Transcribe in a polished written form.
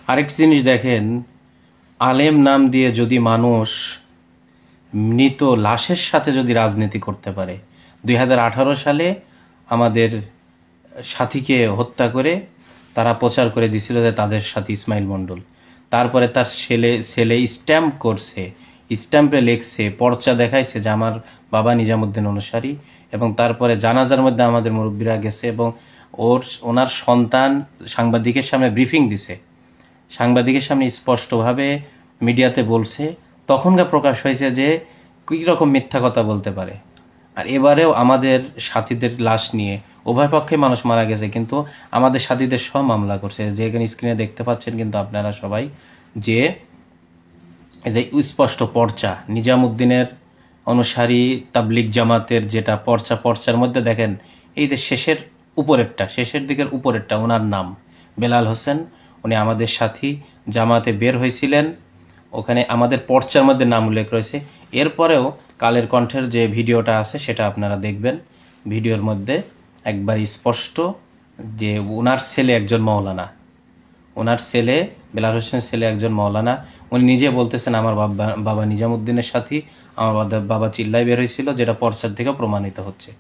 আরেকটি জিনিস দেখেন, আলেম নাম দিয়ে যদি মানুষ মৃত লাশের সাথে যদি রাজনীতি করতে পারে। 2018 সালে আমাদের সাথীকে হত্যা করে তারা প্রচার করে দিছিল যে তাদের সাথে ইসমাইল মণ্ডল। তারপরে তার ছেলে স্ট্যাম্প করছে, স্ট্যাম্পে লিখছে, পর্চা দেখাইছে যে আমার বাবা নিজামুদ্দিন অনুসারী, এবং তারপরে জানাজার মধ্যে আমাদের মুরব্বীরা গেছে এবং ওনার সন্তান সাংবাদিকের সামনে ব্রিফিং দিছে, সাংবাদিকের সামনে স্পষ্টভাবে মিডিয়াতে বলছে। তখনকার প্রকাশ হয়েছে যে কী রকম মিথ্যা কথা বলতে পারে। আর এবারেও আমাদের সাথীদের লাশ নিয়ে উভয় পক্ষে মানুষ মারা গেছে, কিন্তু আমাদের সাথীদের সব মামলা করছে। যে এখানে স্ক্রিনে দেখতে পাচ্ছেন কিন্তু আপনারা সবাই, যে এই স্পষ্ট পর্চা নিজামুদ্দিনের অনুসারী তাবলিগ জামাতের যেটা পর্চার মধ্যে দেখেন, এই যে শেষের দিকের উপরেরটা ওনার নাম বেলাল হোসেন। উনি আমাদের সাথী, জামাতে বের হয়েছিলেন, ওখানে আমাদের পর্চার মধ্যে নাম উল্লেখ রয়েছে। এরপরেও কালের কণ্ঠের যে ভিডিওটা আছে সেটা আপনারা দেখবেন, ভিডিওর মধ্যে একবার স্পষ্ট যে ওনার ছেলে একজন মৌলানা, ওনার ছেলে বেলাল হোসেনের ছেলে একজন মৌলানা। উনি নিজে বলতেছেন আমার বাবা নিজামুদ্দিনের সাথী, আমার বাবা চিল্লায় বের হয়েছিল, যেটা পর্চার থেকে প্রমাণিত হচ্ছে।